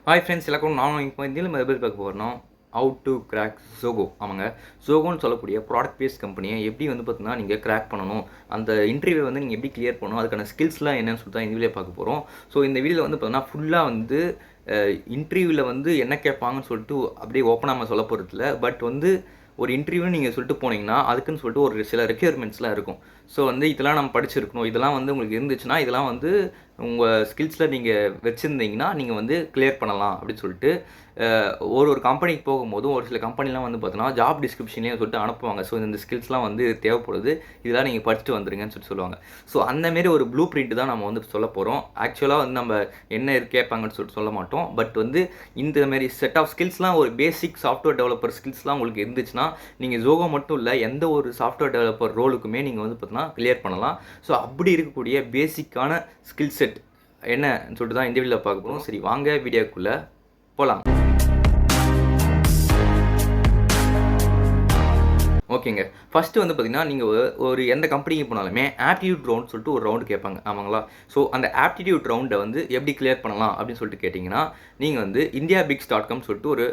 Hi friends, எல்லாருக்கும் நான் இப்போ இந்தியில் நம்ம எதிர்ப்பு பார்க்க போகிறோம். How to crack Zoho. ஆமாங்க, ஜோகோன்னு சொல்லக்கூடிய ப்ராடக்ட் பேஸ்ட் கம்பெனியை எப்படி வந்து பார்த்தீங்கன்னா நீங்கள் கிராக் பண்ணணும், அந்த இன்டர்வியூவை வந்து நீங்கள் எப்படி கிளியர் பண்ணணும், அதுக்கான ஸ்கில்ஸ்லாம் என்னன்னு சொல்லிட்டு தான் இந்த வீடியோ பார்க்க போகிறோம். ஸோ இந்த வீடியோவில் வந்து பார்த்தீங்கன்னா ஃபுல்லாக வந்து இன்டர்வியூவில் வந்து என்ன கேட்பாங்கன்னு சொல்லிட்டு அப்படியே ஓப்பனாக நம்ம சொல்ல போகிறது இல்லை. பட் வந்து ஒரு இன்டர்வியூன்னு நீங்கள் சொல்லிட்டு போனீங்கன்னா அதுக்குன்னு சொல்லிட்டு ஒரு சில ரெக்யர்மெண்ட்ஸ்லாம் இருக்கும். ஸோ வந்து இதெல்லாம் நம்ம படிச்சிருக்கணும், இதெல்லாம் வந்து உங்களுக்கு இருந்துச்சுன்னா இதெல்லாம் வந்து உங்கள் ஸ்கில்ஸில் நீங்கள் வச்சுருந்தீங்கன்னா நீங்கள் வந்து கிளியர் பண்ணலாம் அப்படின்னு சொல்லிட்டு ஒரு கம்பெனிக்கு போகும்போதும் ஒரு சில கம்பெனிலாம் வந்து பார்த்தீங்கன்னா ஜாப் டிஸ்கிரிப்ஷன்லேயே சொல்லிட்டு அனுப்புவாங்க. ஸோ இந்த ஸ்கில்ஸ்லாம் வந்து தேவைப்படுது, இதெல்லாம் நீங்கள் படிச்சுட்டு வந்துருங்கன்னு சொல்லுவாங்க. ஸோ அந்தமாரி ஒரு ப்ளூ பிரிண்ட் தான் நம்ம வந்து சொல்ல போகிறோம். ஆக்சுவலாக வந்து நம்ம என்ன கேட்பாங்கன்னு சொல்லிட்டு சொல்ல மாட்டோம். பட் வந்து இந்தமாரி செட் ஆஃப் ஸ்கில்ஸ்லாம் ஒரு பேசிக் சாஃப்ட்வேர் டெவலப்பர் ஸ்கில்ஸ்லாம் உங்களுக்கு இருந்துச்சுன்னா நீங்கள் ஜோகோ மட்டும் இல்லை எந்த ஒரு சாஃப்ட்வேர் டெவலப்பர் ரோலுக்குமே நீங்கள் வந்து பார்த்தீங்கன்னா கிளியர் பண்ணலாம். ஸோ அப்படி இருக்கக்கூடிய பேசிக்கான ஸ்கில் செட் என்னன்னு சொல்லிட்டு தான் இந்த வீடியோவில் பார்க்க போகிறோம். சரி, வாங்க வீடியோக்குள்ளே போகலாம். ஓகேங்க, ஃபஸ்ட்டு வந்து பார்த்தீங்கன்னா நீங்கள் ஒரு எந்த கம்பெனிக்கு போனாலுமே ஆப்டிடியூட் ரவுண்ட் சொல்லிட்டு ஒரு ரவுண்டு கேட்பாங்க, ஆமாங்களா? ஸோ அந்த ஆப்டிடியூட் ரவுண்டை வந்து எப்படி கிளியர் பண்ணலாம் அப்படின்னு சொல்லிட்டு கேட்டிங்கன்னா நீங்கள் வந்து indiabigs.com சொல்லிட்டு ஒரு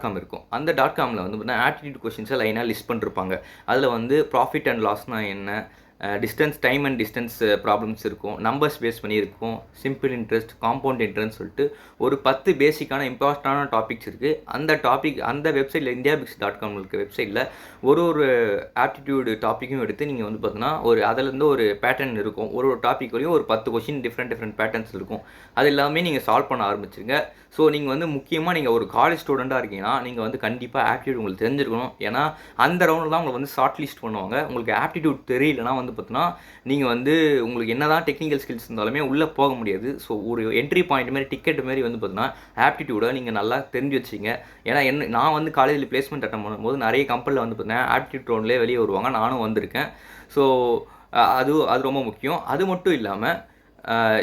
.com இருக்கும். அந்த .comல வந்து பார்த்தீங்கன்னா ஆப்டிடியூட் கொஷின்ஸை லைனாக லிஸ்ட் பண்ணிருப்பாங்க. அதில் வந்து ப்ராஃபிட் அண்ட் லாஸ்னால் என்ன, distance, time and distance problems இருக்கும், நம்பர்ஸ் பேஸ் பண்ணியிருக்கும், சிம்பிள் இன்ட்ரெஸ்ட், காம்பவுண்ட் இன்ட்ரெஸ்ட் சொல்லிட்டு ஒரு 10 பேசிக்கான இம்பார்ட்டண்டான டாபிக்ஸ் இருக்குது. அந்த டாபிக் அந்த வெப்சைட்டில் indiabigs.com இருக்க வெப்சைட்டில் ஒரு ஆப்டிடியூடு டாப்பிக்கும் எடுத்து நீங்கள் வந்து பார்த்தீங்கன்னா அதுலேருந்து ஒரு பேட்டர்ன் இருக்கும். ஒரு டாபிக் வரையும் ஒரு 10 கொஷின் டிஃப்ரெண்ட் பேட்டர்ன்ஸ் இருக்கும். அது எல்லாமே நீங்கள் சால்வ் பண்ண ஆரம்பிச்சிருங்க. ஸோ நீங்கள் வந்து முக்கியமாக நீங்கள் ஒரு காலேஜ் ஸ்டூடெண்ட்டாக இருக்கீங்கன்னா நீங்கள் வந்து கண்டிப்பாக ஆப்டிடியூட் உங்களுக்கு தெரிஞ்சிருக்கணும். ஏன்னா அந்த ரவுண்டில் தான் உங்களை வந்து ஷார்ட் லிஸ்ட் பண்ணுவாங்க. உங்களுக்கு ஆப்டிடியூட் தெரியலனா வந்து பார்த்தீங்கன்னா நீங்கள் வந்து உங்களுக்கு என்ன தான் டெக்னிக்கல் ஸ்கில்ஸ் இருந்தாலுமே உள்ளே போக முடியாது. ஸோ ஒரு என்ட்ரி பாயிண்ட் மாதிரி டிக்கெட் மாதிரி வந்து பார்த்தீங்கன்னா ஆப்டிடியூடை நீங்கள் நல்லா தெரிஞ்சு வச்சிங்க. ஏன்னா நான் வந்து காலேஜில் பிளேஸ்மெண்ட் அட்டன் பண்ணும்போது நிறைய கம்பெனியில் வந்து பார்த்தீங்கன்னா ஆப்டிடியூட் ரவுண்ட்லேயே வெளியே வருவாங்க, நானும் வந்திருக்கேன். ஸோ அது ரொம்ப முக்கியம். அது மட்டும் இல்லாமல்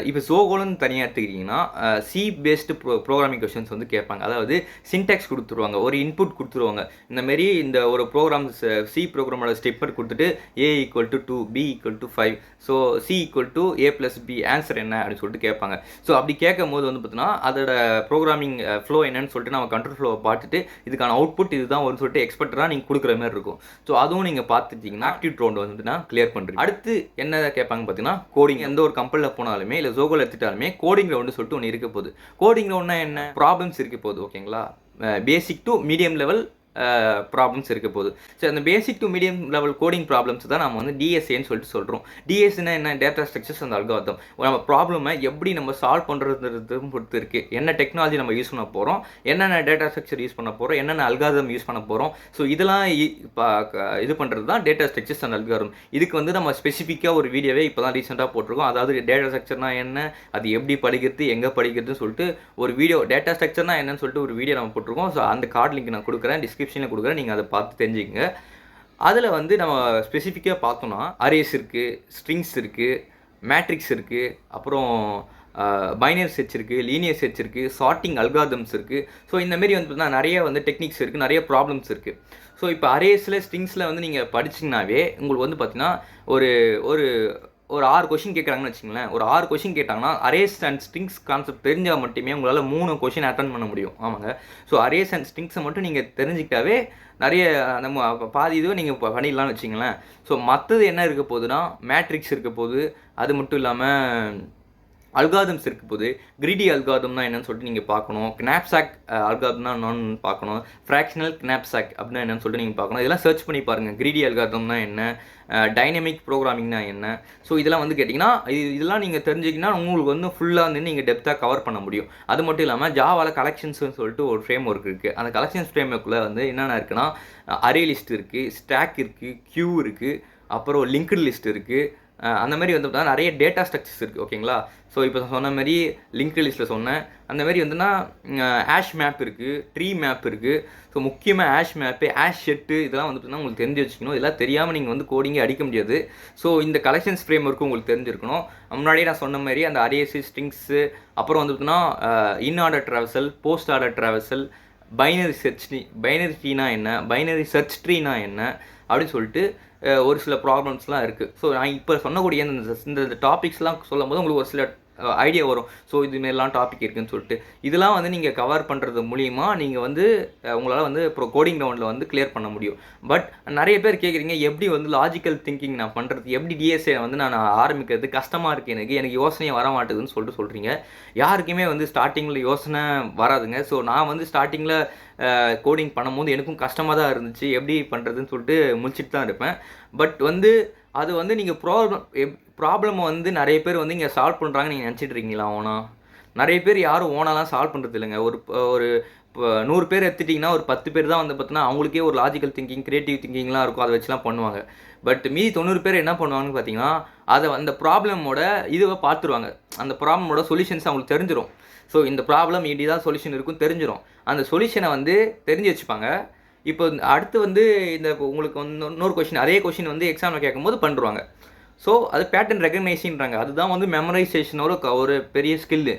இப்போ ஜோகோன்னு தனியாக எடுத்துக்கிட்டிங்கன்னா சி பேஸ்டு ப்ரோக்ராமிங் கொஷின்ஸ் வந்து கேட்பாங்க. அதாவது சின்டாக்ஸ் கொடுத்துருவாங்க, ஒரு இன்புட் கொடுத்துருவாங்க. இந்தமாரி இந்த ஒரு ப்ரோக்ராம்ஸ் சி ப்ரோக்ராமோட ஸ்டெப்பர் கொடுத்துட்டு A = 2, B = 5, so C = A + B, answer என்ன அப்படின்னு சொல்லிட்டு கேட்பாங்க. ஸோ அப்படி கேட்கும் போது வந்து பார்த்தீங்கன்னா அதோட ப்ரோக்ராமிங் ஃப்ளோ என்னன்னு சொல்லிட்டு நம்ம கண்ட்ரோல் ஃப்ளோவை பார்த்துட்டு இதுக்கான அவுட்புட் இதுதான் ஒரு சொல்லிட்டு எக்ஸ்பெக்டராக நீங்கள் கொடுக்குற மாதிரி இருக்கும். ஸோ அதுவும் நீங்கள் பார்த்துட்டிங்கன்னா ஆப்டிடியூட் ரவுண்ட் வந்துட்டுனா கிளியர் பண்ணுறீங்க. அடுத்து என்ன கேட்பாங்க பார்த்தீங்கன்னா கோடிங். எந்த ஒரு கம்பெனியில் போனாலுமே இல்லை ஜோகோவில் எடுத்துட்டாலுமே கோடிங் ரவுண்டு சொல்லிட்டு ஒன்று இருக்க போகுது. கோடிங் ரவுண்ட்னா என்ன, ப்ராப்ளம்ஸ் இருக்க போகுது. ஓகேங்களா, basic to medium level problems இருக்க போகுது. ஸோ அந்த basic to medium level coding problems தான் நம்ம வந்து டிஎஸ்ஏன்னு சொல்லிட்டு சொல்கிறோம். டிஎஸ்னா என்ன, டேட்டா ஸ்ட்ரக்சர்ஸ் அண்ட் அல்காரிதம். நம்ம ப்ராப்ளமை எப்படி நம்ம சால்வ் பண்ணுறதுன்னு பொறுத்து இருக்குது. என்ன டெக்னாலஜி நம்ம யூஸ் பண்ண போகிறோம், என்னென்ன டேட்டா ஸ்ட்ரக்சர் யூஸ் பண்ண போகிறோம், என்னென்ன அல்காரிதம் யூஸ் பண்ண போகிறோம். ஸோ இதெல்லாம் இது பண்ணுறது தான் டேட்டா ஸ்ட்ரக்சர்ஸ் அண்ட் அல்காரிதம். இதுக்கு வந்து நம்ம ஸ்பெசிஃபிக்காக ஒரு வீடியோவே இப்போ தான் ரீசெண்டாக போட்டிருக்கோம். அதாவது டேட்டா ஸ்ட்ரக்சர்னா என்ன, அது எப்படி படிக்கிறது, எங்கே படிக்கிறதுன்னு சொல்லிட்டு ஒரு வீடியோ, டேட்டா ஸ்ட்ரக்சர்னா என்னன்னு சொல்லிட்டு ஒரு வீடியோ நம்ம போட்டிருக்கோம். ஸோ அந்த கார்டு லிங்க் நான் கொடுக்குறேன், டிஸ்கிரிப்ஷனில் கொடுக்குறேன், நீங்கள் அதை பார்த்து தெரிஞ்சுக்கங்க. அதில் வந்து நம்ம ஸ்பெசிஃபிக்காக பார்த்தோன்னா அரேஸ் இருக்குது, ஸ்ட்ரிங்ஸ் இருக்குது, மேட்ரிக்ஸ் இருக்குது, அப்புறம் பைனரி செர்ச் இருக்குது, லீனியர் செர்ச் இருக்குது, சார்ட்டிங் அல்காரிதம்ஸ் இருக்குது. ஸோ இந்தமாரி வந்து பார்த்தீங்கன்னா நிறைய வந்து டெக்னிக்ஸ் இருக்குது, நிறைய ப்ராப்ளம்ஸ் இருக்குது. ஸோ இப்போ அரேஸில் ஸ்ட்ரிங்ஸில் வந்து நீங்கள் படிச்சிங்கனாவே உங்களுக்கு வந்து பார்த்தீங்கன்னா ஒரு 6 கொஷின் கேட்குறாங்கன்னு வச்சுங்களேன். ஒரு 6 கொஷின் கேட்டாங்கன்னா அரேஸ் அண்ட் ஸ்ட்ரிங்ஸ் கான்செப்ட் தெரிஞ்சால் மட்டுமே உங்களால் 3 கொஷின் அட்டன் பண்ண முடியும். ஆமாங்க, ஸோ அரேஸ் அண்ட் ஸ்ட்ரிங்ஸை மட்டும் நீங்கள் தெரிஞ்சுக்கிட்டாவே நிறைய நம்ம பாதி இதுவை நீங்கள் பண்ணிடலாம்னு வச்சிங்களேன். ஸோ மற்றது என்ன இருக்க போகுதுன்னா மேட்ரிக்ஸ் இருக்க போகுது. அது மட்டும் இல்லாமல் அல்காரிதம்ஸ் இருக்க போது, கிரிடி அல்காரிதம்னா என்னன்னு சொல்லிட்டு நீங்கள் பார்க்கணும். கினாப்சாக் அல்காரிதம்னா என்னன்னு பார்க்கணும். ஃப்ராக்ஷனல் கினாப்சாக் அப்படின்னா என்னன்னு சொல்லிட்டு நீங்கள் பார்க்கணும். இதெல்லாம் சர்ச் பண்ணி பாருங்கள். கிரிடி அல்காரிதம்னா என்ன, டைனமிக் ப்ரோக்ராமிங்னா என்ன. ஸோ இதெல்லாம் வந்து கேட்டிங்கன்னா இதெல்லாம் நீங்கள் தெரிஞ்சிக்கிங்கன்னா உங்களுக்கு வந்து ஃபுல்லாக வந்து நீங்கள் டெப்த்தாக கவர் பண்ண முடியும். அது மட்டும் இல்லாமல் ஜாவாவில் கலெக்ஷன்ஸ்னு சொல்லிட்டு ஒரு ஃப்ரேம் ஒர்க் இருக்குது. அந்த கலெக்ஷன்ஸ் ஃப்ரேம் ஒர்க்கில் வந்து என்னென்ன இருக்குன்னா அரே லிஸ்ட் இருக்குது, ஸ்டாக் இருக்குது, கியூ இருக்குது, அப்புறம் லிங்க்டு லிஸ்ட் இருக்குது. அந்த மாதிரி வந்து பார்த்தா நிறைய டேட்டா ஸ்ட்ரக்சர்ஸ் இருக்குது. ஓகேங்களா, ஸோ இப்போ சொன்ன மாதிரி லிங்க்டு லிஸ்ட்டில் சொன்னேன். அந்த மாதிரி வந்துன்னா ஆஷ் மேப் இருக்குது, ட்ரீ மேப் இருக்குது. ஸோ முக்கியமாக ஆஷ் மேப்பு, ஆஷ் ஷெட்டு, இதெல்லாம் வந்து பார்த்தீங்கன்னா உங்களுக்கு தெரிஞ்சு வச்சுக்கணும். இதெல்லாம் தெரியாமல் நீங்கள் வந்து கோடிங்கே அடிக்க முடியாது. ஸோ இந்த கலெக்ஷன்ஸ் ஃப்ரேம் ஒர்க்கும் உங்களுக்கு தெரிஞ்சிருக்கணும். முன்னாடியே நான் சொன்ன மாதிரி அந்த அரேஸு, ஸ்ட்ரிங்ஸு, அப்புறம் வந்து பார்த்தீங்கன்னா in order traversal, post order traversal, binary ட்ரீனா என்ன, பைனரி சர்ச் ட்ரீனா என்ன அப்படின்னு சொல்லிட்டு ஒரு சில ப்ராப்ளம்ஸ்லாம் இருக்குது. ஸோ நான் இப்போ சொன்னக்கூடிய இந்த டாபிக்ஸ்லாம் சொல்லும் போது உங்களுக்கு ஒரு சில ஐடியா வரும். ஸோ இதுமாரிலாம் டாபிக் இருக்குதுன்னு சொல்லிட்டு இதெல்லாம் வந்து நீங்கள் கவர் பண்ணுறது மூலிமா நீங்கள் வந்து உங்களால் வந்து அப்புறம் கோடிங் ரவுண்டில் வந்து கிளியர் பண்ண முடியும். பட் நிறைய பேர் கேட்குறீங்க எப்படி வந்து லாஜிக்கல் திங்கிங் நான் பண்ணுறது, எப்படி டிஎஸ்ஏ வந்து நான் ஆரம்பிக்கிறது கஷ்டமாக இருக்குது, எனக்கு யோசனையே வர மாட்டேதுன்னு சொல்லிட்டு சொல்கிறீங்க. யாருக்குமே வந்து ஸ்டார்டிங்கில் யோசனை வராதுங்க. ஸோ நான் வந்து ஸ்டார்டிங்கில் கோடிங் பண்ணும்போது எனக்கும் கஷ்டமாக தான் இருந்துச்சு, எப்படி பண்ணுறதுன்னு சொல்லிட்டு முடிச்சுட்டு தான் இருப்பேன். பட் வந்து அது வந்து நீங்கள் ப்ராப்ளம் வந்து நிறைய பேர் வந்து இங்கே சால்வ் பண்ணுறாங்கன்னு நீங்கள் நினச்சிட்டு இருக்கீங்களா? ஓனா நிறைய பேர் யாரும் ஓனாலாம் சால்வ் பண்ணுறது இல்லைங்க. ஒரு 100 பேர் எடுத்துட்டிங்கன்னா ஒரு 10 பேர் தான் வந்து பார்த்தீங்கன்னா அவங்களுக்கே ஒரு லாஜிக்கல் திங்கிங், கிரியேட்டிவ் திங்கிங்லாம் இருக்கும், அதை வச்சுலாம் பண்ணுவாங்க. பட் மீதி 90 பேர் என்ன பண்ணுவாங்கன்னு பார்த்தீங்கன்னா அதை அந்த ப்ராப்ளமோட இதுவை பார்த்துருவாங்க, அந்த ப்ராப்ளமோட சொல்யூஷன்ஸ் அவங்களுக்கு தெரிஞ்சிடும். ஸோ இந்த ப்ராப்ளம் இப்படி தான் சொல்யூஷன் இருக்கும் தெரிஞ்சிடும். அந்த சொல்யூஷனை வந்து தெரிஞ்சு வச்சுப்பாங்க. இப்போ அடுத்து வந்து இந்த உங்களுக்கு வந்து இன்னொரு கொஷின், அதே கொஷின் வந்து எக்ஸாமில் கேட்கும்போது பண்ணுறாங்க. ஸோ அது பேட்டர்ன் ரெகக்னைசேஷன்றாங்க. அதுதான் வந்து மெமரைசேஷனோட ஒரு பெரிய ஸ்கில்லு.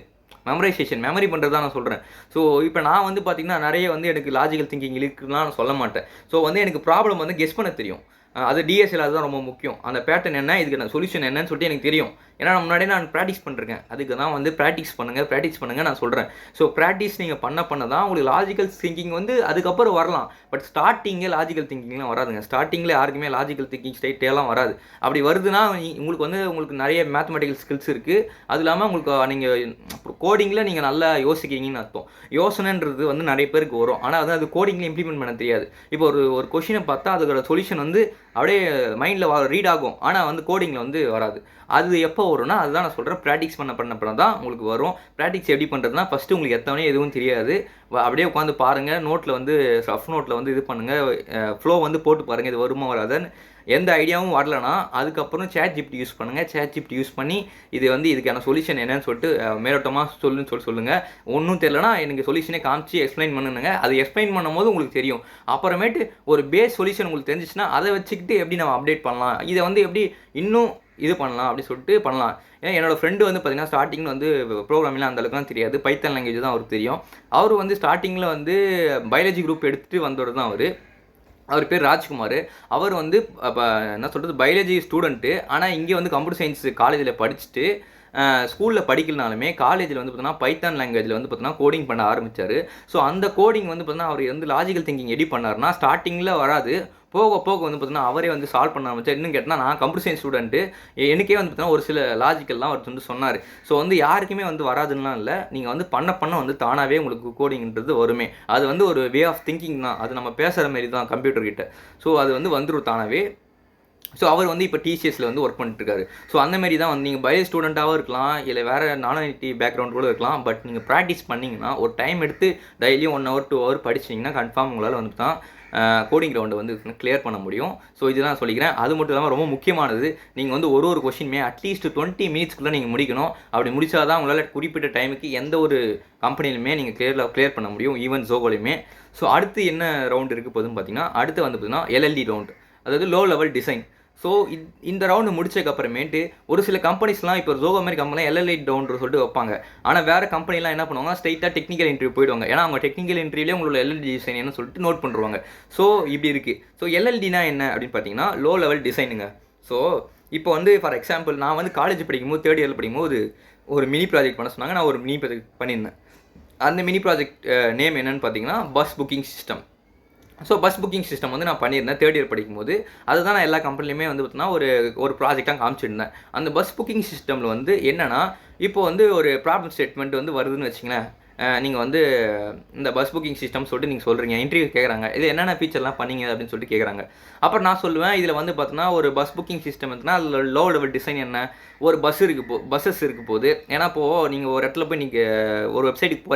மெமரி பண்ணுறது தான் நான் சொல்கிறேன். ஸோ இப்போ நான் வந்து பார்த்திங்கன்னா நிறைய வந்து எனக்கு லாஜிக்கல் திங்கிங் இருக்குதுலாம் நான் சொல்ல மாட்டேன். ஸோ வந்து எனக்கு ப்ராப்ளம் வந்து கெஸ் பண்ண தெரியும். அது டிஎஸ்எல் அதுதான் ரொம்ப முக்கியம். அந்த பேட்டர்ன் என்ன, இதுக்கு நான் சொல்யூஷன் என்னன்னு சொல்லிட்டு எனக்கு தெரியும். ஏன்னா முன்னாடியே நான் ப்ராக்டிஸ் பண்ணிருக்கேன். அதுக்கு தான் வந்து ப்ராக்டிஸ் பண்ணுங்கள் நான் சொல்கிறேன். ஸோ ப்ராக்டிஸ் நீங்கள் பண்ண தான் உங்களுக்கு லாஜிக்கல் திங்கிங் வந்து அதுக்கப்புறம் வரலாம். பட் ஸ்டார்டிங்கே லாஜிக்கல் திங்கிங்லாம் வராதுங்க. ஸ்டார்டிங்கில் யாருக்குமே லாஜிக்கல் திங்கிங் ஸ்டைட்டெல்லாம் வராது. அப்படி வருதுன்னா உங்களுக்கு நிறைய மேத்தமெட்டிக்கல் ஸ்கில்ஸ் இருக்குது. அது இல்லாமல் உங்களுக்கு நீங்கள் கோடிங்கில் நீங்கள் நல்லா யோசிக்கிறீங்கன்னு அர்த்தம். யோசனைன்றது வந்து நிறைய பேருக்கு வரும், ஆனால் அது கோடிங்கில் இம்ப்ளிமெண்ட் பண்ண தெரியாது. இப்போ ஒரு கொஷினை பார்த்தா அதோட சொல்யூஷன் வந்து அப்படியே மைண்டில் ரீட் ஆகும், ஆனால் வந்து கோடிங்கில் வந்து வராது. அது எப்போ வரும்னா அதுதான் நான் சொல்கிறேன், ப்ராக்டிஸ் பண்ண தான் உங்களுக்கு வரும். ப்ராக்டிஸ் எப்படி பண்ணுறதுனா ஃபஸ்ட்டு உங்களுக்கு எத்தவனே எதுவும் தெரியாது, அப்படியே உட்காந்து பாருங்கள். நோட்டில் வந்து ரஃப் நோட்டில் வந்து இது பண்ணுங்கள், ஃப்ளோ வந்து போட்டு பாருங்கள், இது வருமா வராதுன்னு. எந்த ஐடியாவும் வரலனா அதுக்கப்புறம் ChatGPT யூஸ் பண்ணுங்கள். ChatGPT யூஸ் பண்ணி இது வந்து இதுக்கான சொல்யூஷன் என்னன்னு சொல்லிட்டு மேலோட்டமாக சொல்லுங்கள். ஒன்றும் தெரியலனா எனக்கு சொல்யூஷனே காமிச்சு எக்ஸ்பிளைன் பண்ணுங்க. அது எக்ஸ்பிளைன் பண்ணும்போது உங்களுக்கு தெரியும். அப்புறமேட்டு ஒரு பேஸ் சொல்யூஷன் உங்களுக்கு தெரிஞ்சிச்சுன்னா அதை வச்சுக்கிட்டு எப்படி நம்ம அப்டேட் பண்ணலாம், இதை வந்து எப்படி இன்னும் இது பண்ணலாம் அப்படி சொல்லிட்டு பண்ணலாம். ஏன்னா என்னோடய ஃப்ரெண்டு வந்து பார்த்திங்கன்னா ஸ்டார்டிங்கில் வந்து ப்ரோக்ராமிங்லாம் அந்தளவுக்குலாம் தெரியாது, பைத்தன் லாங்குவேஜ் தான் அவருக்கு தெரியும். அவர் வந்து ஸ்டார்டிங்கில் வந்து பயாலஜி குரூப் எடுத்துகிட்டு வந்தவர் தான் அவர் பேர் ராஜ்குமார். அவர் வந்து என்ன சொல்கிறது பயாலஜி ஸ்டூடெண்ட்டு, ஆனால் இங்கே வந்து கம்ப்யூட்டர் சயின்ஸ் காலேஜில் படிச்சுட்டு ஸ்கூலில் படிக்கலனாலுமே காலேஜில் வந்து பார்த்தீங்கன்னா பைத்தான் லாங்குவேஜில் வந்து பார்த்தீங்கன்னா கோடிங் பண்ண ஆரம்பித்தார். ஸோ அந்த கோடிங் வந்து பார்த்தீங்கன்னா அவர் வந்து லாஜிக்கல் திங்கிங் எப்படி பண்ணார்னா ஸ்டார்டிங்கில் வராது, போக போக வந்து பார்த்தீங்கன்னா அவரே வந்து சால்வ் பண்ண ஆரம்பிச்சார். இன்னும் கேட்டால் நான் கம்ப்யூட்டர் சயின்ஸ் ஸ்டூடெண்ட்டு, எனக்கே வந்து பார்த்தீங்கன்னா ஒரு சில லாஜிக்கல்லாம் அவர் வந்து சொன்னார். ஸோ வந்து யாருக்குமே வந்து வராதுன்னா இல்லை, நீங்கள் வந்து பண்ண வந்து தானாகவே உங்களுக்கு கோடிங்கிறது வருமே. அது வந்து ஒரு வே ஆஃப் திங்கிங் தான், அது நம்ம பேசுகிற மாரி தான் கம்ப்யூட்டர்கிட்ட. ஸோ அது வந்து வந்துடும் தானாகவே. ஸோ அவர் வந்து இப்போ டிசிஎஸில் வந்து ஒர்க் பண்ணிட்டுருக்காரு. ஸோ அந்தமாரி தான் வந்து நீங்கள் பயோ ஸ்டூடெண்ட்டாகவும் இருக்கலாம், இல்லை வேறு நான் ஐடி பேக்ரவுண்ட் கூட இருக்கலாம். பட் நீங்கள் ப்ராக்டிஸ் பண்ணிங்கன்னா ஒரு டைம் எடுத்து டெய்லியும் 1 hour 2 hour படிச்சிங்கன்னா கன்ஃபார்ம் உங்களால் வந்து தான் கோடிங் ரவுண்டை வந்து கிளியர் பண்ண முடியும். ஸோ இதுதான் சொல்லிக்கிறேன். அது மட்டும் இல்லாமல் ரொம்ப முக்கியமானது, நீங்கள் வந்து ஒரு கொஷினுமே அட்லீஸ்ட் 20 minutesக்குள்ளே நீங்கள் முடிக்கணும். அப்படி முடித்தா தான் உங்களால் குறிப்பிட்ட டைமுக்கு எந்த ஒரு கம்பெனிலுமே நீங்கள் கிளியர் பண்ண முடியும், ஈவன் ஜோகோலையுமே. ஸோ அடுத்து என்ன ரவுண்ட் இருக்குது போதுன்னு பார்த்தீங்கன்னா அடுத்து வந்து பார்த்தீங்கன்னா LLD ரவுண்ட், அதாவது லோ லெவல் டிசைன். ஸோ இந்த ரவுண்டு முடிச்சதுக்கப்புறமேட்டு ஒரு சில கம்பெனிஸ்லாம் இப்போ ஜோகோ மாதிரி கம்பெனிலாம் LLD ரவுண்ட் சொல்லிட்டு வைப்பாங்க. ஆனால் வேறு கம்பெனிலாம் என்ன பண்ணுவாங்க, ஸ்ட்ரைட்டாக டெக்னிக்கல் இன்டர்வியூ போயிடுவாங்க. ஏன்னா அவங்க டெக்னிக்கல் இன்டர்வியூலேயே உங்களோட LLD டிசைன் என்ன சொல்லிட்டு நோட் பண்ணுவாங்க. ஸோ இப்படி இருக்குது. ஸோ LLDனா என்ன அப்படின்னு பார்த்தீங்கன்னா லோ லெவல் டிசைனுங்க. ஸோ இப்போ வந்து ஃபார் எக்ஸாம்பிள் நான் வந்து காலேஜ் படிக்கும்போது 3rd year படிக்கும்போது ஒரு மினி ப்ராஜெக்ட் பண்ண சொன்னாங்க. நான் ஒரு மினி ப்ராஜெக்ட் பண்ணியிருந்தேன். அந்த மினி ப்ராஜெக்ட் நேம் என்னென்னு பார்த்தீங்கன்னா bus booking system. So bus booking system வந்து நான் பண்ணியிருந்தேன் 3rd year படிக்கும்போது. அதுதான் நான் எல்லா கம்பெனிலையுமே வந்து பார்த்தீங்கன்னா ஒரு ப்ராஜெக்டாக காமிச்சிருந்தேன். அந்த பஸ் புக்கிங் சிஸ்டமில் வந்து என்னென்னா, இப்போ வந்து ஒரு ப்ராப்ளம் ஸ்டேட்மெண்ட் வந்து வருதுன்னு வச்சிங்களேன். நீங்கள் வந்து இந்த பஸ் புக்கிங் சிஸ்டம் சொல்லிட்டு நீங்கள் சொல்கிறீங்க, இன்டர்வியூ கேட்குறாங்க, இது என்னென்ன ஃபீச்சர்லாம் பண்ணீங்க அப்படின்னு சொல்லிட்டு கேட்குறாங்க. அப்புறம் நான் சொல்லுவேன், இதில் வந்து பார்த்தோன்னா ஒரு பஸ் புக்கிங் சிஸ்டம் இருக்குன்னா அதில் லோ லெவல் டிசைன் என்ன, ஒரு பஸ்ஸஸ் இருக்க போகுது. ஏன்னா இப்போது நீங்கள் ஒரு இடத்துல போய் நீங்கள் ஒரு வெப்சைட்டுக்கு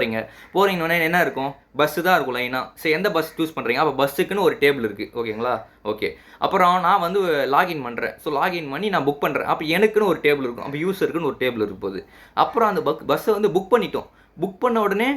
போகிறீங்கன்னே என்ன இருக்கும், பஸ்ஸு தான் இருக்கும் லைனாக. சரி, எந்த பஸ் சூஸ் பண்ணுறீங்க, அப்போ பஸ்ஸுக்குன்னு ஒரு டேபிள் இருக்குது, ஓகேங்களா? ஓகே. அப்புறம் நான் வந்து லாகின் பண்ணுறேன். ஸோ லாகின் பண்ணி நான் புக் பண்ணுறேன். அப்போ எனக்குன்னு ஒரு டேபிள் இருக்கும், அப்போ யூஸருக்குன்னு ஒரு டேபிள் இருக்க போகுது. அப்புறம் அந்த பஸ்ஸை வந்து புக் பண்ணிட்டோம். புக் பண்ண உடனே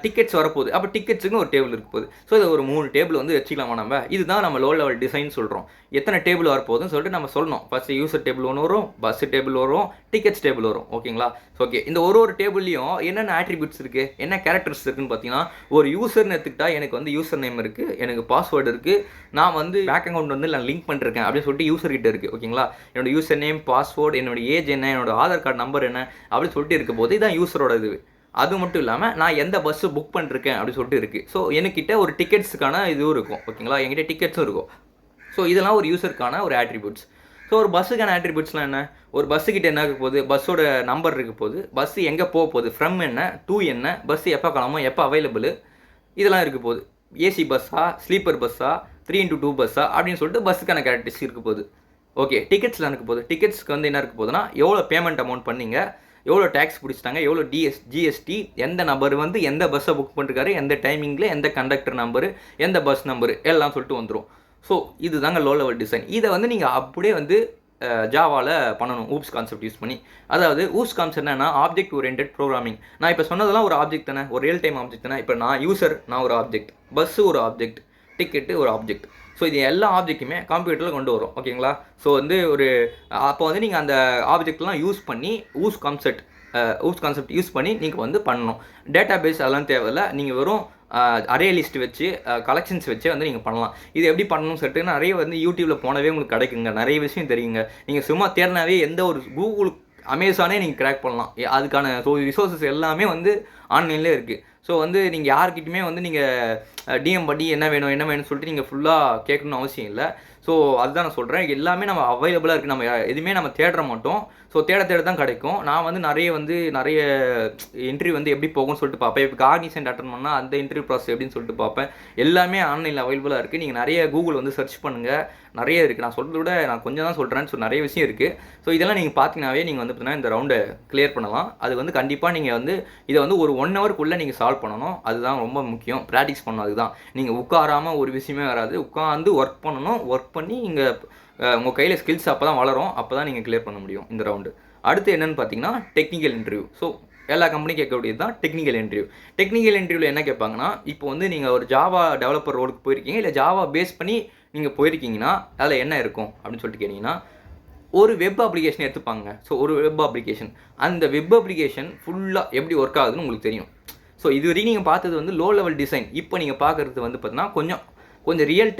டிக்கெட்ஸ் வரப்போகுது. அப்போ டிக்கெட்ஸுக்கு ஒரு டேபிள் இருக்க போகுது. ஸோ இது ஒரு 3 டேபிள் வந்து வச்சுக்கலாமா நம்ம? இதுதான் நம்ம லோ லெவல் டிசைன் சொல்கிறோம். எத்தனை டேபிள் வரப்போகுதுன்னு சொல்லிட்டு நம்ம சொல்லணும். ஃபஸ்ட்டு யூசர் டேபிள் ஒன்று வரும், பஸ் டேபிள் வரும், டிக்கெட்ஸ் டேபிள் வரும். ஓகேங்களா? ஓகே, இந்த ஒரு டேபிள்லையும் என்னென்ன ஆட்ரிபியூட்ஸ் இருக்குது, என்ன கேரக்டர்ஸ் இருக்குன்னு பார்த்தீங்கன்னா, ஒரு யூசர்னு எடுத்துக்கிட்டா எனக்கு வந்து யூசர் நேம் இருக்குது, எனக்கு பாஸ்வேர்டு இருக்குது, நான் வந்து பேங்க் அக்கௌண்ட் வந்து நான் லிங்க் பண்ணிருக்கேன் அப்படின்னு சொல்லிட்டு யூசர் கிட்ட இருக்குது. ஓகேங்களா? என்னோட யூசர் நேம், பாஸ்வேர்டு, என்னோட ஏஜ் என்ன, என்னோட ஆதார் கார்டு நம்பர் என்ன அப்படின்னு சொல்லிட்டு இருக்க போது இதான் யூசரோட இது. அது மட்டும் இல்லாமல் நான் எந்த பஸ்ஸு புக் பண்ணிருக்கேன் அப்படின்னு சொல்லிட்டு இருக்குது. ஸோ என்கிட்ட ஒரு டிக்கெட்ஸுக்கான இதுவும் இருக்கும். ஓகேங்களா? என்கிட்ட டிக்கெட்ஸும் இருக்கும். ஸோ இதெல்லாம் ஒரு யூசருக்கான ஒரு ஆட்ரிபியூட்ஸ். ஸோ ஒரு பஸ்ஸுக்கான ஆட்ரிபியூட்ஸ்லாம் என்ன? ஒரு பஸ்ஸுக்கிட்ட என்ன இருக்க போகுது, பஸ்ஸோட நம்பர் இருக்க போகுது, பஸ்ஸு எங்கே போக போகுது, ஃப்ரம் என்ன, டூ என்ன, பஸ்ஸு எப்போ கிளம்பும், எப்போ அவைலபிள், இதெல்லாம் இருக்க போகுது. ஏசி பஸ்ஸா, ஸ்லீப்பர் பஸ்ஸா, 3x2 பஸ்ஸா அப்படின்னு சொல்லிட்டு பஸ்ஸுக்கான கேரக்டரிஸ்டிக்ஸ் இருக்க போகுது. ஓகே, டிக்கெட்ஸ்லாம் இருக்க போகுது. டிக்கெட்ஸ்க்கு வந்து என்ன இருக்க போகுதுன்னா, எவ்வளோ பேமெண்ட் அமௌண்ட் பண்ணீங்க, எவ்வளோ டேக்ஸ் பிடிச்சிட்டாங்க, எவ்வளோ ஜிஎஸ்டி, எந்த நம்பர் வந்து எந்த பஸ்ஸை புக் பண்ணிருக்காரு, எந்த டைமிங்கில், எந்த கண்டக்டர் நம்பரு, எந்த பஸ் நம்பரு எல்லாம் சொல்லிட்டு வந்துடும். ஸோ இதுதாங்க லோ லெவல் டிசைன். இதை வந்து நீங்கள் அப்படியே வந்து ஜாவாவில் பண்ணணும் ஊப்ஸ் கான்செப்ட் யூஸ் பண்ணி. அதாவது ஊப்ஸ் கான்செப்ட் என்னன்னா ஆப்ஜெக்ட் ஓரியன்டட் ப்ரோக்ராமிங். நான் இப்போ சொன்னதெல்லாம் ஒரு ஆப்ஜெக்ட் தானே, ஒரு ரியல் டைம் ஆப்ஜெக்ட் தானே. இப்போ நான் யூசர், நான் ஒரு ஆப்ஜெக்ட், பஸ்ஸு ஒரு ஆப்ஜெக்ட், டிக்கெட்டு ஒரு ஆப்ஜெக்ட். ஸோ இது எல்லா ஆப்ஜெக்ட்டுமே கம்ப்யூட்டரில் கொண்டு வரும். ஓகேங்களா? ஸோ வந்து ஒரு அப்போ வந்து நீங்கள் அந்த ஆப்ஜெக்ட்லாம் யூஸ் பண்ணி ஊப்ஸ் கான்செப்ட் யூஸ் பண்ணி நீங்கள் வந்து பண்ணணும். டேட்டா பேஸ் அதெல்லாம் தேவையில்லை. நீங்கள் வெறும் அரே லிஸ்ட் வச்சு கலெக்ஷன்ஸ் வச்சே வந்து நீங்கள் பண்ணலாம். இது எப்படி பண்ணணும்னு சொல்லிட்டு நிறைய வந்து யூடியூப்பில் போனவே உங்களுக்கு கிடைக்குங்க, நிறைய விஷயம் தெரியுங்க. நீங்கள் சும்மா தேடினாவே எந்த ஒரு கூகுள், அமேசானே நீங்கள் கிராக் பண்ணலாம். அதுக்கான ரிசோர்ஸஸ் எல்லாமே வந்து ஆன்லைன்லேயே இருக்குது. ஸோ வந்து நீங்கள் யார்கிட்டையுமே வந்து நீங்கள் டிஎம் பண்ணி என்ன வேணும்னு சொல்லிட்டு நீங்கள் ஃபுல்லாக கேட்கணும்னு அவசியம் இல்லை. ஸோ அதுதான் நான் சொல்கிறேன். எல்லாமே நம்ம அவைலபிளாக இருக்குது. நம்ம எதுவுமே நம்ம தேட மாட்டோம். ஸோ தேட தான் கிடைக்கும். நான் வந்து நிறைய இன்டர்வியூ வந்து எப்படி போகும்னு சொல்லிட்டு பார்ப்பேன். இப்போ காக்னிசன்ட் அட்டன் பண்ணால் அந்த இன்டர்வியூ ப்ராசஸ் எப்படின்னு சொல்லிட்டு பார்ப்பேன். எல்லாமே ஆன்லைனில் அவைலபிளாக இருக்குது. நீங்கள் நிறைய கூகுள் வந்து சர்ச் பண்ணுங்கள், நிறைய இருக்குது. நான் சொல்கிறத விட நான் கொஞ்சம் தான் சொல்கிறேன். ஸோ நிறைய விஷயம் இருக்குது. ஸோ இதெல்லாம் நீங்கள் பார்த்தீங்கன்னாவே நீங்கள் வந்து பார்த்தீங்கன்னா இந்த ரவுண்டை கிளியர் பண்ணலாம். அது வந்து கண்டிப்பாக நீங்கள் வந்து இதை வந்து ஒரு 1 ஹவருக்குள்ளே நீங்கள் சால்வ் பண்ணணும். அதுதான் ரொம்ப முக்கியம். ப்ராக்டிஸ் பண்ணணும். அதுதான் நீங்கள் உட்காராமல் ஒரு விஷயமே வராது. உட்காந்து ஒர்க் பண்ணணும். ஒர்க் பண்ணி நீங்கள் உங்கள் கையில் ஸ்கில்ஸ் அப்போ தான் வளரும். அப்போ தான் நீங்கள் கிளியர் பண்ண முடியும் இந்த ரவுண்டு. அடுத்து என்னென்னு பார்த்தீங்கன்னா டெக்னிக்கல் இன்டர்வியூ. ஸோ எல்லா கம்பெனியும் கேட்கக்கூடியது தான் டெக்னிக்கல் இன்டர்வியூ. டெக்னிக்கல் இன்டர்வியூவில் என்ன கேட்பாங்கன்னா, இப்போ வந்து நீங்கள் ஒரு ஜாவா டெவலப்பர் ரோலுக்கு போயிருக்கீங்க, இல்லை ஜாவா பேஸ் பண்ணி நீங்கள் போயிருக்கீங்கன்னா அதில் என்ன இருக்கும் அப்படின்னு சொல்லிட்டு கேட்டிங்கன்னா, ஒரு வெப் அப்ளிகேஷன் எடுத்துப்பாங்க. ஸோ ஒரு வெப் அப்ளிகேஷன், அந்த வெப் அப்ளிகேஷன் ஃபுல்லாக எப்படி ஒர்க் ஆகுதுன்னு உங்களுக்கு தெரியும். ஸோ இது வரைக்கும் நீங்கள் பார்த்தது வந்து லோ லெவல் டிசைன். இப்போ நீங்கள் பார்க்குறது வந்து பார்த்தீங்கன்னா கொஞ்சம் ரியல்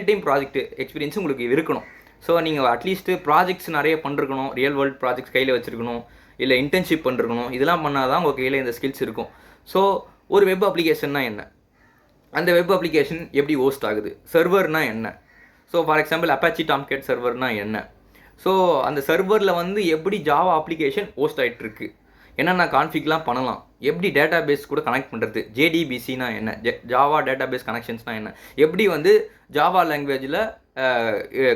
டைம் ப்ராஜெக்ட் எக்ஸ்பீரியன்ஸ் உங்களுக்கு இருக்கணும். ஸோ நீங்கள் அட்லீஸ்ட்டு ப்ராஜெக்ட்ஸ் நிறைய பண்ணிருக்கணும், ரியல் வேர்ல்டு ப்ராஜெக்ட்ஸ் கையில் வச்சுருக்கணும், இல்லை இன்டர்ன்ஷிப் பண்ணிருக்கணும். இதெல்லாம் பண்ணால் தான் உங்கள் கையில் இந்த ஸ்கில்ஸ் இருக்கும். ஸோ ஒரு வெப் அப்ளிகேஷன்னா என்ன, அந்த வெப் அப்ளிகேஷன் எப்படி ஹோஸ்ட் ஆகுது, சர்வர்னா என்ன, so for example Apache Tomcat சர்வர்னா என்ன, ஸோ அந்த சர்வரில் வந்து எப்படி ஜாவா அப்ளிகேஷன் ஹோஸ்ட் ஆகிட்டுருக்கு, என்னென்ன கான்ஃபிக்லாம் பண்ணலாம், எப்படி டேட்டா பேஸ் கூட கனெக்ட் பண்ணுறது, ஜேடிபிசினா என்ன, ஜாவா டேட்டா பேஸ் கனெக்ஷன்ஸ்னால் என்ன, எப்படி வந்து ஜாவா லாங்குவேஜில்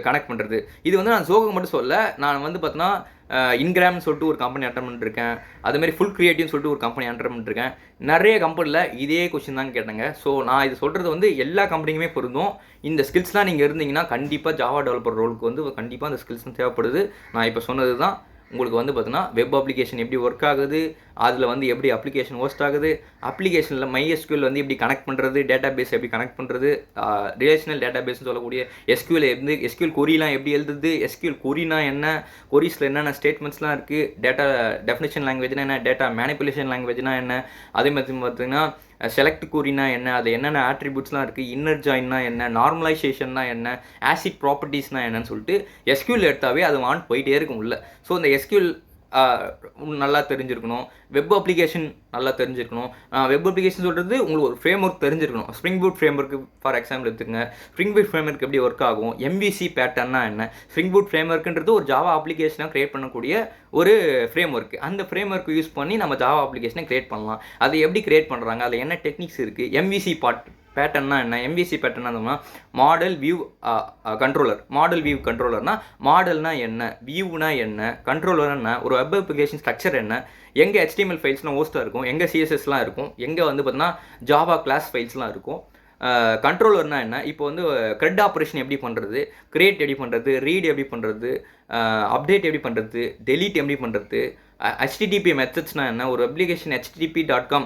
கனெக்ட் பண்ணுறது. இது வந்து நான் ஜோகோ மட்டும் சொல்ல, நான் வந்து பார்த்தீங்கன்னா இன்கிராம்னு சொல்லிட்டு ஒரு கம்பெனி அட்டன் பண்ணிருக்கேன், அதுமாதிரி ஃபுல் கிரியேட்டிவ்னு சொல்லிட்டு ஒரு கம்பெனி அட்டன் பண்ணிருக்கேன். நிறைய கம்பெனியில் இதே கொஸ்டின் தான் கேட்டாங்க. ஸோ நான் இது சொல்கிறது வந்து எல்லா கம்பெனிக்குமே பொருந்தும். இந்த ஸ்கில்ஸ்லாம் நீங்கள் இருந்தீங்கன்னா கண்டிப்பாக ஜாவா டெவலப்பர் ரோலுக்கு வந்து கண்டிப்பாக அந்த ஸ்கில்ஸ் தேவைப்படுது. நான் இப்போ சொன்னது தான் உங்களுக்கு வந்து பார்த்தீங்கன்னா வெப் அப்ளிகேஷன் எப்படி ஒர்க் ஆகுது, அதில் வந்து எப்படி அப்ளிகேஷன் ஹோஸ்ட் ஆகுது, அப்ளிகேஷனில் MySQL வந்து எப்படி கனெக்ட் பண்ணுறது, டேட்டா பேஸ் எப்படி கனெக்ட் பண்ணுறது, ரிலேஷனல் டேட்டா பேஸ்னு சொல்லக்கூடிய எஸ்கியூஎல் கொரிலாம் எப்படி எழுதுது, எஸ்கியூஎல் கொரினா என்ன, கொரிஸில் என்னென்ன ஸ்டேட்மெண்ட்ஸ்லாம் இருக்குது, டேட்டா டெஃபினேஷன் லாங்குவேஜ்னா என்ன, டேட்டா மேனிப்புலேஷன் லாங்குவேஜ்னா என்ன, அதே மாதிரி பார்த்தீங்கன்னா செலக்ட் கூறினா என்ன, அது என்னென்ன ஆட்ரிபியூட்ஸ்லாம் இருக்குது, இன்னர் ஜாயின்னா என்ன, நார்மலைசேஷன்னா என்ன, ஆசிட் ப்ராப்பர்ட்டிஸ்னால் என்னன்னு சொல்லிட்டு எஸ்கியூஎல் எடுத்தாவே அது வான் போயிட்டே இருக்கும் உள்ள. ஸோ இந்த எஸ்கியூஎல் நல்லா தெரிஞ்சிருக்கணும், வெப் அப்ளிகேஷன் நல்லா தெரிஞ்சிருக்கணும். வெப் அப்ளிகேஷன் சொல்கிறது உங்களுக்கு ஒரு ஃப்ரேம் ஒர்க் தெரிஞ்சிருக்கணும். Spring boot frame work for example எடுத்துக்கங்க. ஸ்ப்ரிங் பூட் ஃப்ரேம் ஒர்க் எப்படி ஒர்க் ஆகும், MVC பேட்டர்னா என்ன, ஸ்ப்ரிங் பூட் ஃப்ரேம் ஒர்க்குன்றது ஒரு ஜாவா அப்ளிகேஷனாக க்ரியேட் பண்ணக்கூடிய ஒரு ஃப்ரேம் ஒர்க். அந்த ஃப்ரேம் ஒர்க் யூஸ் பண்ணி நம்ம ஜாவா அப்ளிகேஷனை க்ரியேட் பண்ணலாம். அது எப்படி க்ரியேட் பண்ணுறாங்க, அதில் என்ன டெக்னிக்ஸ் இருக்குது, MVC பேட்டர்னா என்ன, MVC பேட்டர்னா model view controller. Model view கண்ட்ரோலர்னா மாடல்னா என்ன, வியூனா என்ன, கண்ட்ரோலர் என்ன, ஒரு வெப் அப்ளிகேஷன் ஸ்ட்ரக்சர் என்ன, எங்கே HTML ஃபைல்ஸ்லாம் ஹோஸ்ட்டாக இருக்கும், எங்கே CSSலாம் இருக்கும், எங்கே வந்து பார்த்தீங்கன்னா ஜாவா கிளாஸ் ஃபைல்ஸ்லாம் இருக்கும். கண்ட்ரோலர்னா என்ன, இப்போ வந்து க்ரெட் ஆப்ரேஷன் எப்படி பண்ணுறது, கிரியேட் எப்படி பண்ணுறது, ரீட் எப்படி பண்ணுறது, அப்டேட் எப்படி பண்ணுறது, டெலீட் எப்படி பண்ணுறது, HTTP மெத்தட்ஸ்னால் என்ன, ஒரு அப்ளிகேஷன் http.com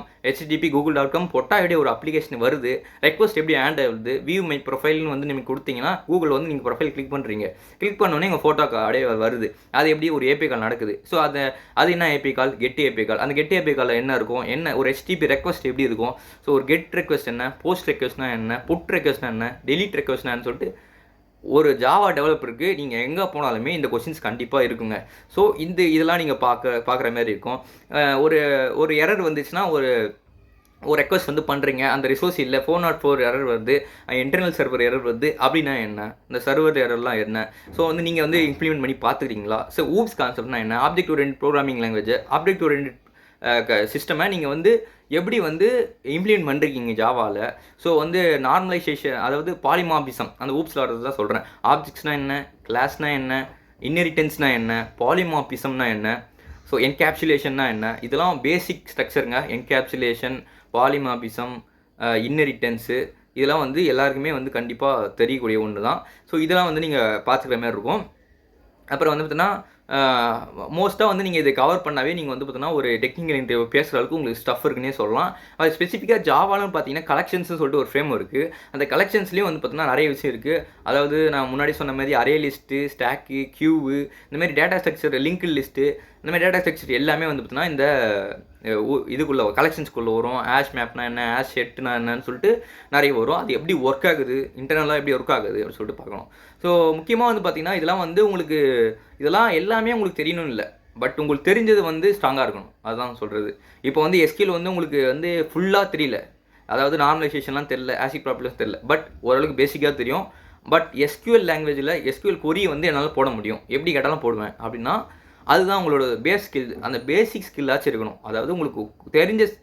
google.com போட்டால் எப்படி ஒரு அப்ளிகேஷன் வருது, ரெக்வஸ்ட் எப்படி ஹேண்ட் ஆகுது, வியூ மை ப்ரொஃபைல்னு வந்து நீங்கள் கொடுத்தீங்கன்னா கூகுள் வந்து நீங்கள் ப்ரொஃபைல் கிளிக் பண்ணுறீங்க, கிளிக் பண்ணோன்னே உங்கள் ஃபோட்டோ அப்படியே வருது. அது எப்படி ஒரு ஏபி கால் நடக்குது. ஸோ அது என்ன ஏபி கால், கெட் ஏபி கால். அந்த கெட் ஏபி காலில் என்ன இருக்கும், என்ன ஒரு HTTP ரெக்வஸ்ட் எப்படி இருக்கும், ஸோ ஒரு கெட் ரெக்வஸ்ட் என்ன, போஸ்ட் ரெக்வஸ்ட்னா என்ன, புட் ரெக்வஸ்ட்னா என்ன, டெலிட் ரெக்வஸ்ட்னான்னு சொல்லிட்டு ஒரு ஜாவா டெவலப்பருக்கு நீங்கள் எங்கே போனாலுமே இந்த கொஸ்டின்ஸ் கண்டிப்பாக இருக்குங்க. ஸோ இதெல்லாம் நீங்கள் பார்க்குற மாதிரி இருக்கும். ஒரு எரர் வந்துச்சுன்னா ஒரு ரெக்வஸ்ட் வந்து பண்ணுறீங்க, அந்த ரிசோர்ஸ் இல்லை, 404 எரர் வருது, இன்டர்னல் சர்வர் எரர் வருது அப்படின்னா என்ன, இந்த சர்வர் எரர்லாம் என்ன, ஸோ வந்து நீங்கள் வந்து இம்ப்ளிமெண்ட் பண்ணி பார்த்துக்கிறீங்களா. ஸோ ஊப்ஸ் கான்செப்ட்னா என்ன, object oriented programming language, object oriented சிஸ்டமை நீங்கள் வந்து எப்படி வந்து இம்ப்ளிமெண்ட் பண்ணுறீங்க ஜாவாவில். ஸோ வந்து நார்மலைசேஷன், அதாவது பாலிமார்பிசம், அந்த ஊப்ஸில் வரது தான் சொல்கிறேன். ஆப்ஜெக்ட்ஸ்னால் என்ன, கிளாஸ்னால் என்ன, இன்ஹெரிட்டன்ஸ்னால் என்ன, பாலிமார்பிசம்னா என்ன, ஸோ என்கேப்சுலேஷன்னா என்ன, இதெல்லாம் பேசிக் ஸ்ட்ரக்சருங்க. என்கேப்சுலேஷன், பாலிமார்பிசம், இன்ஹெரிட்டன்ஸு, இதெல்லாம் வந்து எல்லாருக்குமே வந்து கண்டிப்பாக தெரியக்கூடிய ஒன்று தான். ஸோ இதெல்லாம் வந்து நீங்கள் பார்த்துக்கிற மாதிரி இருக்கும். அப்புறம் வந்து பார்த்தீங்கன்னா மோஸ்ட்டாக வந்து நீங்கள் இதை கவர் பண்ணாவே நீங்கள் வந்து பார்த்தீங்கன்னா ஒரு டெக்னிக்கல் இன்டர்வியூ பேசுகிற அளவுக்கு உங்களுக்கு ஸ்டஃப் இருக்குன்னே சொல்லலாம். அது ஸ்பெசிஃபிக்காக ஜாவாலும் பார்த்தீங்கன்னா கலெக்ஷன்ஸ்னு சொல்லிட்டு ஒரு ஃப்ரேம் இருக்குது. அந்த கலெக்ஷன்ஸ்லேயும் வந்து பார்த்தீங்கன்னா நிறைய விஷயம் இருக்குது. அதாவது நான் முன்னாடி சொன்ன மாதிரி அரே லிஸ்ட்டு, ஸ்டாக்கு, கியூவு, இந்த மாதிரி டேட்டா ஸ்ட்ரக்சர், லிங்க் லிஸ்ட்டு, இந்த மாதிரி டேட்டா ஸ்ட்ரக்சர் எல்லாமே வந்து பார்த்தீங்கன்னா இந்த இதுக்குள்ளே கலெக்ஷன்ஸ்குள்ளே வரும். ஆஷ் மேப்னா என்ன, ஆஷ் ஷெட்னா என்னன்னு சொல்லிட்டு நிறைய வரும். அது எப்படி ஒர்க் ஆகுது, இன்டர்னலாக எப்படி ஒர்க் ஆகுது அப்படின்னு சொல்லிட்டு பார்க்கணும். ஸோ முக்கியமாக வந்து பார்த்தீங்கன்னா இதெல்லாம் வந்து உங்களுக்கு இதெல்லாம் எல்லாமே உங்களுக்கு தெரியணும் இல்லை, பட் உங்களுக்கு தெரிஞ்சது வந்து ஸ்ட்ராங்காக இருக்கணும், அதுதான் சொல்கிறது. இப்போ வந்து எஸ்கியூஎல் வந்து உங்களுக்கு வந்து ஃபுல்லாக தெரியல, அதாவது நார்மலைசேஷன்லாம் தெரியல, ஆசிக் ப்ராப்பர்ட்டிஸ் தெரியல, பட் ஓரளவுக்கு பேசிக்காக தெரியும். பட் எஸ்கியூஎல் லாங்குவேஜில் எஸ்கியூஎல் கொரி வந்து என்னால் போட முடியும், எப்படி கேட்டாலும் போடுவேன் அப்படின்னா அதுதான் உங்களோட பேஸ் ஸ்கில். அந்த பேசிக் ஸ்கில்லாச்சும் இருக்கணும், அதாவது உங்களுக்கு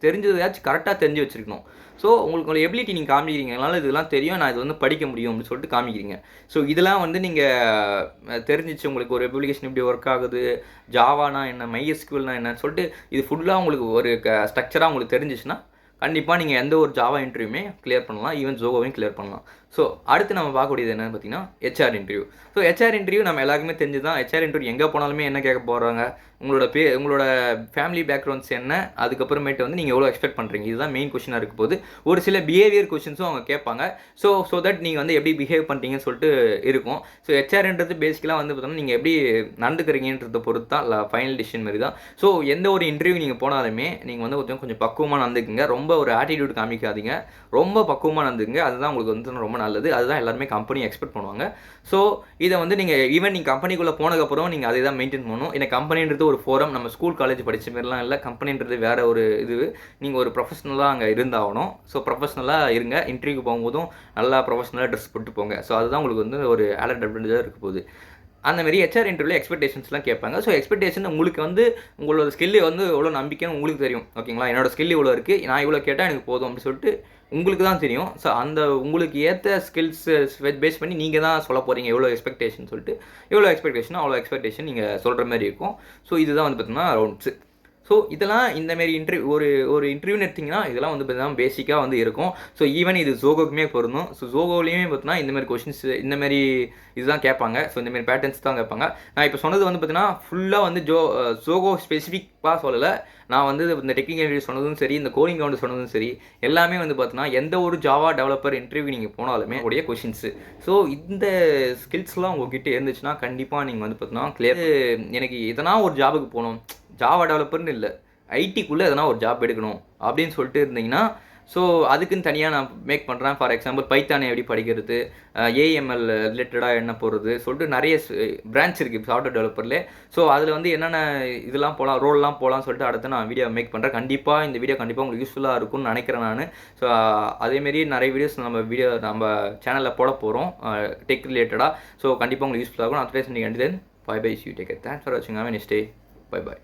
தெரிஞ்சதாச்சும் கரெக்டாக தெரிஞ்சு வச்சுருக்கணும். ஸோ உங்களோட எபிலிட்டி நீங்கள் காமிக்கிறீங்க, என்னால் இதெல்லாம் தெரியும், நான் இது வந்து படிக்க முடியும் அப்படின்னு சொல்லிட்டு காமிக்கிறீங்க. ஸோ இதெல்லாம் வந்து நீங்கள் தெரிஞ்சிச்சு, உங்களுக்கு ஒரு அப்ளிகேஷன் எப்படி ஒர்க் ஆகுது, ஜாவானா என்ன, MySQLனா என்னன்னு சொல்லிட்டு இது ஃபுல்லாக உங்களுக்கு ஒரு ஸ்ட்ரக்சராக உங்களுக்கு தெரிஞ்சிச்சுன்னா கண்டிப்பாக நீங்கள் எந்த ஒரு ஜாவா இன்டர்வியூமே கிளியர் பண்ணலாம், ஈவன் ஜோகோவையும் கிளியர் பண்ணலாம். ஸோ அடுத்து நம்ம பார்க்கக்கூடியது என்னென்னு பார்த்தீங்கன்னா HR interview. So HR interview நம்ம எல்லாருக்குமே தெரிஞ்சு தான். ஹெச்ஆர் இன்டர்வியூ எங்கே போனாலுமே என்ன கேட்க போகிறாங்க, உங்களோட ஃபேமிலி பேக்ரவுண்ட்ஸ் என்ன, அதுக்கப்புறமேட்டு வந்து நீங்கள் எவ்வளோ எக்ஸ்பெக்ட் பண்ணுறீங்க, இதுதான் மெயின் கொஷினாக இருக்க போது. ஒரு சில பிஹேவியர் கொஷின்ஸும் அவங்க கேட்பாங்க. ஸோ தட் நீங்கள் வந்து எப்படி பிஹேவ் பண்ணுறீங்கன்னு சொல்லிட்டு இருக்கும். ஸோ ஹெச்ஆர்ன்றது பேசிக்கலாக வந்து பார்த்தோம்னா நீங்கள் எப்படி நடந்துக்கிறீங்கன்றத பொறுத்து தான் ஃபைனல் டிசிஷன் மாதிரி தான். ஸோ எந்த ஒரு இன்டர்வியூ நீங்கள் போனாலுமே நீங்கள் வந்து கொஞ்சம் பக்குவமாக நடந்துக்குங்க, ரொம்ப ஒரு ஆட்டிடியூட் காமிக்காதீங்க, ரொம்ப பக்குவமாக நடந்துக்குங்க, அதுதான் உங்களுக்கு வந்து ரொம்ப நல்லது. அதுதான் எல்லாருமே கம்பெனி எக்ஸ்பெக்ட் பண்ணுவாங்க. ஸோ இதை வந்து நீங்கள் ஈவன் நீங்கள் கம்பெனிக்குள்ளே போனதுக்கப்புறம் நீங்கள் அதை தான் மெயின்டைன் பண்ணணும். ஏன்னா கம்பெனின்றது ஒரு ஃபோரம், நம்ம ஸ்கூல் காலேஜ் படித்த மாதிரிலாம் இல்லை, கம்பெனின்றது வேறு ஒரு இது. நீங்கள் ஒரு ப்ரொஃபஷனலாக அங்கே இருந்தாகணும். ஸோ ப்ரொஃபஷனலாக இருங்க, இன்டர்வியூக்கு போகும்போதும் நல்லா ப்ரொஃபஷனலாக ட்ரெஸ் போட்டு போங்க. ஸோ அதுதான் உங்களுக்கு வந்து ஒரு ஆடட் அட்வான்டேஜாக இருக்க போகுது. அந்த மாதிரி ஹெச்ஆர் இன்டர்வியூவில் எக்ஸ்பெக்டேஷன்ஸ்லாம் கேட்பாங்க. ஸோ எக்ஸ்பெக்டேஷன் உங்களுக்கு வந்து உங்களோட ஸ்கில்லு வந்து எவ்வளோ நம்பிக்கைன்னு உங்களுக்கு தெரியும். ஓகேங்களா, என்னோட ஸ்கில் இவ்வளோ இருக்குது, நான் இவ்வளோ கேட்டால் எனக்கு போதும் அப்படின்னு சொல்லிட்டு உங்களுக்கு தான் தெரியும். ஸோ அந்த உங்களுக்கு ஏற்ற ஸ்கில்ஸ் பேஸ் பண்ணி நீங்கள் தான் சொல்ல போகிறீங்க எவ்வளோ எக்ஸ்பெக்டேஷன் சொல்லிட்டு. எவ்வளோ எக்ஸ்பெக்டேஷனோ அவ்வளோ எக்ஸ்பெக்டேஷன் நீங்கள் சொல்கிற மாதிரி இருக்கும். ஸோ இதுதான் வந்து பார்த்தீங்கன்னா ரவுண்ட்ஸு. ஸோ இதெல்லாம் இந்தமாரி ஒரு இன்டர்வியூன்னு எடுத்திங்கன்னா இதெல்லாம் வந்து பார்த்தீங்கன்னா பேசிக்காக வந்து இருக்கும். ஸோ ஈவன் இது ஜோகோக்குமே பொருந்தும். ஸோ ஜோகோலையுமே பார்த்தீங்கன்னா இந்தமாரி கொஷின்ஸ் இந்தமாரி இதுதான் கேட்பாங்க. ஸோ இந்தமாரி பேட்டர்ன்ஸ் தான் கேட்பாங்க. நான் இப்போ சொன்னது வந்து பார்த்தீங்கன்னா ஃபுல்லாக வந்து ஜோகோ ஸ்பெசிஃபிக்காக சொல்லலை. நான் வந்து இந்த டெக்னிக்கல் இன்டர்வியூ சொன்னதும் சரி, இந்த கோடிங் ரவுண்டு சொன்னதும் சரி, எல்லாமே வந்து பார்த்தீங்கன்னா எந்த ஒரு ஜாவா டெவலப்பர் இன்டர்வியூ நீங்கள் போனாலுமே உடைய கொஷின்ஸு. ஸோ இந்த ஸ்கில்ஸ்லாம் உங்ககிட்ட இருந்துச்சுன்னா கண்டிப்பாக நீங்கள் வந்து பார்த்தீங்கன்னா கிளியர். எனக்கு எதனா ஒரு ஜாபுக்கு போகணும், ஜாவா டெவலப்பர்னு இல்லை, ஐடிக்குள்ளே எதனா ஒரு ஜாப் எடுக்கணும் அப்படின்னு சொல்லிட்டு இருந்தீங்கன்னா ஸோ அதுக்குன்னு தனியாக நான் மேக் பண்ணுறேன். ஃபார் எக்ஸாம்பிள் பைத்தானை எப்படி படிக்கிறது, ஏஎம்எல் ரிலேட்டடாக என்ன போடுறது சொல்லிட்டு நிறைய பிரான்ச் இருக்குது சாஃப்ட்வேர் டெவலப்பர்லேயே. ஸோ அதில் வந்து என்னென்ன இதெல்லாம் போகலாம், ரோல்லாம் போகலாம்னு சொல்லிட்டு அடுத்து நான் வீடியோ மேக் பண்ணுறேன். கண்டிப்பாக இந்த வீடியோ கண்டிப்பாக உங்களுக்கு யூஸ்ஃபுல்லாக இருக்கும்னு நினைக்கிறேன் நான். ஸோ அதேமாரி நிறைய வீடியோஸ் நம்ம சேனலில் போட போகிறோம் டெக் ரிலேட்டடாக. ஸோ கண்டிப்பாக உங்களுக்கு யூஸ்ஃபுல்லாக இருக்கும். நான் அட்வைஸ் பண்ணி கண்டிப்பாக bye bye, you take care. Thanks for வாட்சிங். Have a nice day. Bye by.